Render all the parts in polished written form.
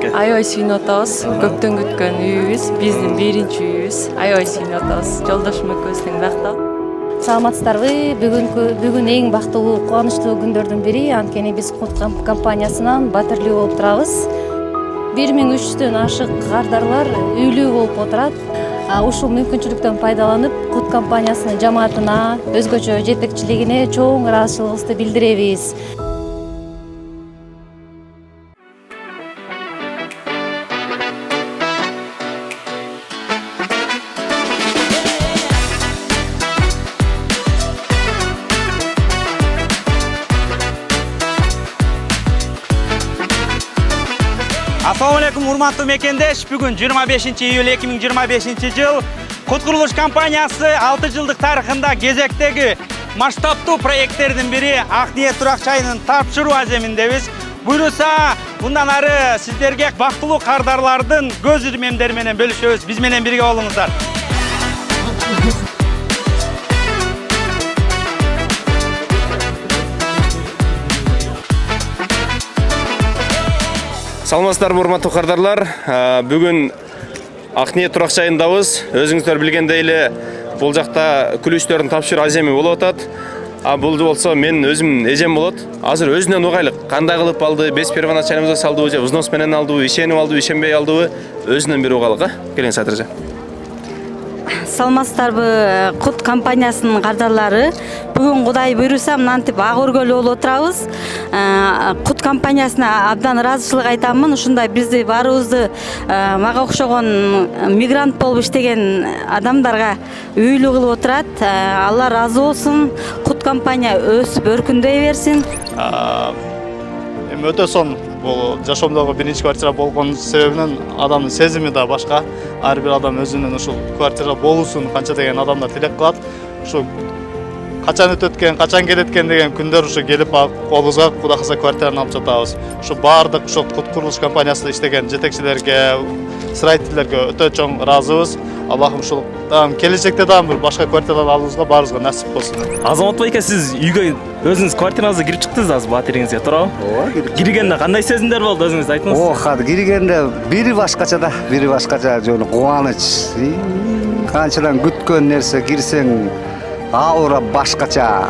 сизге? Аябай сүйүнүп атабыз. Көптөн күткөн үйүбүз, биздин биринчи үйүбүз. Аябай сүйүнүп атабыз. Жолдошум экөөбүз тең бакталып. Саламатсыздарбы? Бүгүн эң бактылуу, кубанычтуу күндөрдүн бири. Анткени биз Кут компаниясынан батирлүү болуп турабыз. 1300дөн ашык кардарлар үйлүү болуп отурат. Ушул мүмкүнчүлүктөн пайдаланып, Кут компаниясынын жамаатына, өзгөчө жетекчилигине чоң ыраазычылыгыбызды билдиребиз. Assalamu alaikum урматтуу мекендеш. Бүгүн 25 июль 2025 жыл Кут курулуш компаниясы 6 жылдык тарыхында кезектеги масштабтуу проекттердин бири Ак ниет турак чайынын тапшыруу аземиндебиз. Буйруса, bundan ары сиздерге бактылуу кардарлардын көз ирмемдери менен бөлүшөбүз. Биз менен бирге болуңуздар. Саламатсыздарбы урматтуу кардарлар. Бүгүн Ак ниет турак чайындабыз. Өзүңүздөр билгендей эле бул жакта күлүштөрдүн тапшыруу аземи болуп атат. Бул болсо мен өзүм эжем болот. Азыр өзүнөн угайлык кандай кылып алды, без первоначальный салдыбы же взнос менен алдыбы, ишенип алдыбы, ишенбей алдыбы өзүнөн бир угайлык, Келиңиз Сатыржа. Саламатсыздарбы? Кут компаниясынын кардарлары. Бүгүн Кудай буйруса мынантип ак өргөлүү болуп отурабыз. Кут компаниясына абдан ыраазычылык айтамын. Ушундай бизди баарыбызды мага окшогон мигрант болуп иштеген адамдарга үйлүү кылып отурат. Алла ыраазы болсун. Кут компания өсүп өркүндөй берсин. Өтө сонун бул жашоомдогу биринчи квартира болгон себебинен адамдын сезими да башка. Ар бир адам өзүнүн ушул квартира болуусун канча деген адамдар тилек кылат. Ушу качан өтөт экен, качан келет экен деген күндөр ушу келип колубузга Кудай калса квартираны алып жатабыз. Ушу баардык ушул Кут курулуш компаниясында иштеген жетекчилерге, строительдерге өтө чоң ыраазыбыз. Аллахым ушул келечекте дагы бир башка квартиралар алуубузга баарыбызга насип болсун. Азамат байка, сиз үйгө өзүңүз квартираңызга кирип чыктыңыз азыр батириңизге, туурабы? Ооба. Киргенде кандай сезимдер болду, өзүңүз айтыңыз? Кады киргенде бири башкача да, бири башкача жөн кубаныч. Канчадан күткөн нерсе кирсең аура башкача.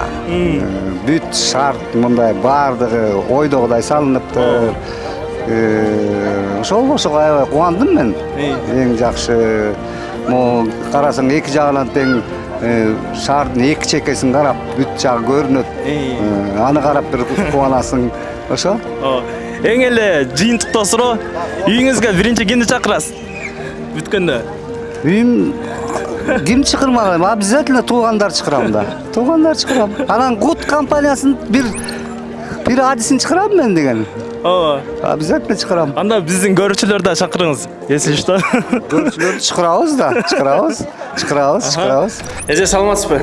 Бүт шарт мындай баардыгы ойдогудай салыныптыр. Ошол аябай кубандым мен. Эң жакшы карасаң эки жагынан тең шаардын эки чекесин карап бүт жагы көрүнөт. Аны карап бир кубанасың. Ошо? Эң эле жыйынтыктоо суроо, үйүңүзгө биринчи кимди чакырасыз? Бүткөндө. Үйүм ким чакырмаган? Обязательно туугандар чакырам да. Туугандар чакырам. Анан Кут компаниясынын бир адисин чакырам мен деген. Обязательно чакырам. Анда биздин көрүүчүлөрдү да чакырыңыз. Если что. Көрүүчүлөрдү чакырабыз да. Чакырабыз. Эже саламатсызбы?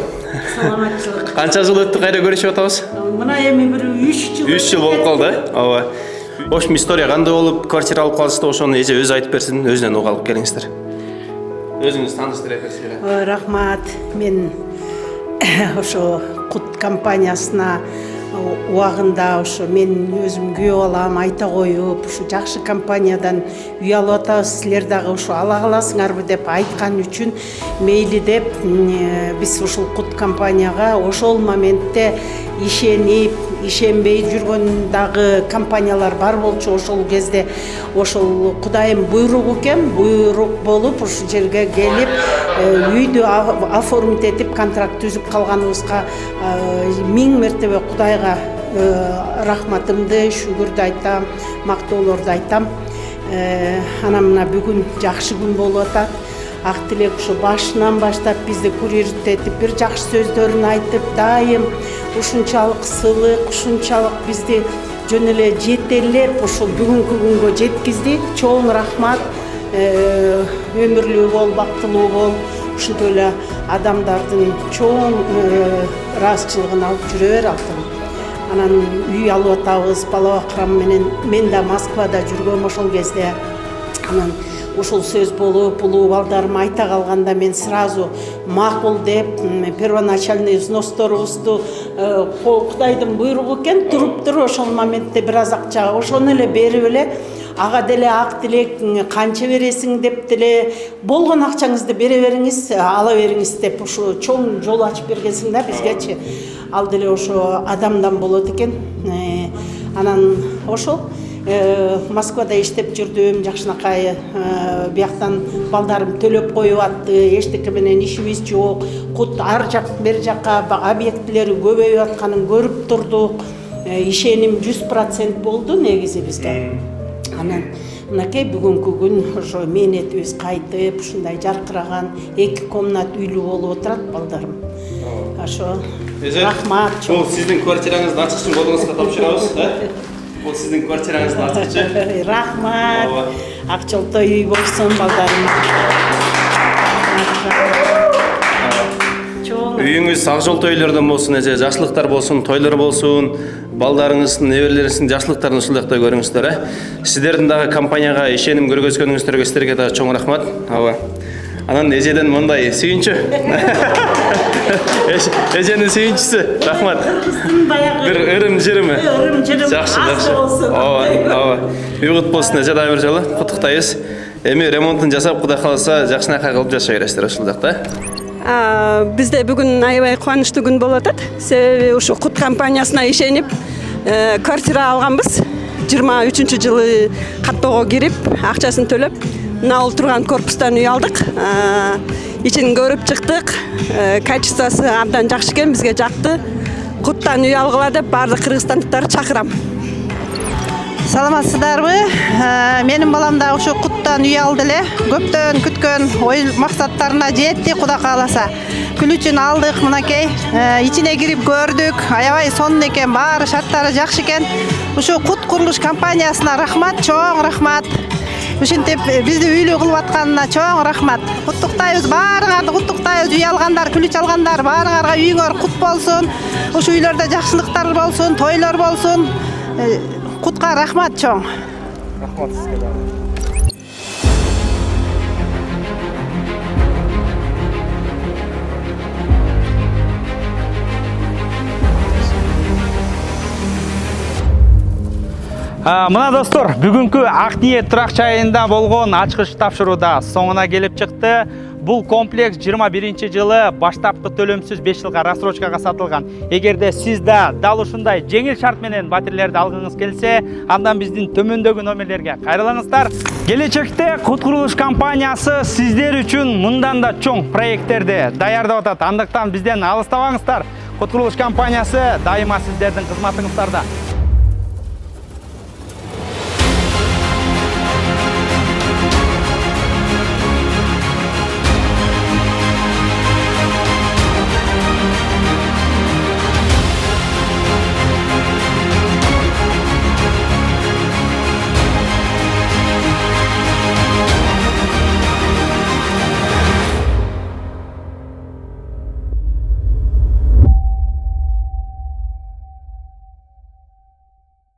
Саламатчылык. Канча жыл өттү, кайра көрүшүп атабыз? Мына эми бир 3 жыл. 3 жыл болуп калды, ооба. В общем, история кандай болуп квартира алып калдыңыздар, ошону эже өзү айтып берсин, өзүнөн угалып келиңиздер. Өзүңүз тааныштыра берсеңиз. Рахмат. Мен ошо Кут компаниясына убагында ошо мен өзүм күйөө балам айта коюп, ушу жакшы компаниядан үй алып атабыз, силер дагы ушу ала каласыңарбы деп айткан үчүн мейли деп биз ушул Кут компанияга ошол моментте ишенбей жүргөн дагы компаниялар бар болчу. Ошол кезде ошол Кудайым буйругу экен, буйрук болуп ушул жерге келип үйдү оформить этип контракт түзүп калганыбызга 1000 мертебе Кудайга рахматымды, шүгүрдү айтам, мактоолорду айтам. Анан мына бүгүн жакшы күн болуп атат. Ак тилек ушу башынан баштап бизди курьердет этип, бир жакшы сөздөрүн айтып, дайым ушунчалык сылык, ушунчалык бизди жөн эле жетелеп, ушул бүгүнкү күнгө жеткизди. Чоң рахмат. Өмүрлүү бол, бактылуу бол. Ушунтип эле адамдардын чоң ыраазычылыгын алып жүрө бер алтым. Анан үй алып атабыз, бала бакырам менен. Мен да Москвада жүргөм ошол кезде. Анан ушул сөз болуп улуу балдарым айта калганда мен сразу макул деп первоначальный взносторубузду Кудайдын буйругу экен туруптур ошол моментте бир аз акча ошону эле берип эле ага деле ак тилек канча бересиң деп деле болгон акчаңызды бере бериңиз ала бериңиз деп ушу чоң жол ачып бергенсиң да бизгечи ал деле ошо адамдан болот экен анан ошол Москвада иштеп жүрдүм жакшынакай бияктан балдарым төлөп коюп атты эчтеке менен ишибиз жок кут ар жак бери жакка объектилери көбөйүп атканын көрүп турдук ишеним 100% болду негизи бизге анан мынакей бүгүнкү күн ошо мээнетибиз кайтып ушундай жаркыраган 2 комнат үйлүү болуп отурат балдарым ошо рахмат бул сиздин квартираңыздын ачкычын колуңузга тапшырабыз бул сиздин квартираңыздын ачкычы рахмат ак жолтой үй болсун балдарым үйүңүз ак жолтой үйлөрдөн болсун эже жакшылыктар болсун тойлор болсун балдарыңыздын неберелериңиздин жакшылыктарын ушул жакта көрүңүздөр сиздердин дагы компанияга ишеним көргөзгөнүңүздөргө силерге дагы чоң рахмат анан эжеден мындай сүйүнчү эженин сүйүнчүсү рахмат бир ырым жырымы жакшы ооба үй кут болсун эже дагы бир жолу куттуктайбыз эми ремонтун жасап кудай кааласа жакшынакай кылып жашай бересиздер ушул жакта бизде бүгүн аябай кубанычтуу күн болуп атат себеби ушу кут компаниясына ишенип квартира алганбыз 23-жылы каттоого кирип акчасын төлөп мына турган корпустан үй алдык ичин көрүп чыктык качествосу абдан жакшы экен бизге жакты куттан үй алгыла деп баардык кыргызстандыктарды чакырам саламатсыздарбы менин балам да ушу куттан үй алды эле көптөн күткөн ой максаттарына жетти кудай кааласа күлүчүн алдык мынакей ичине кирип көрдүк аябай сонун экен баары шарттары жакшы экен ушу кут курулуш компаниясына рахмат чоң рахмат ушинтип бизди үйлүү кылып атканына чоң рахмат куттуктайбыз баарыңарды куттуктайбыз үй алгандар күлүч алгандар баарыңарга үйүңөр кут болсун ушу үйлөрдө жакшылыктар болсун тойлор болсун кутка рахмат чоң рахмат сизге дагы Мына достор, бүгүнкү Ак ниет турак жайында болгон ачкыч тапшырууда соңуна келип чыкты. Бул комплекс 21-жылы баштапкы төлөмсүз 5 жылга рассрочкага сатылган. Эгерде сиз да дал ушундай жеңил шарт менен батирлерди алгыңыз келсе, андан биздин төмөндөгү номерлерге кайрылыңыздар. Келечекте Кут курулуш компаниясы сиздер үчүн мындан да чоң проекттерди даярдап атат. Андыктан бизден алыстабаңыздар. Кут курулуш компаниясы дайыма сиздердин кызматыңыздарда.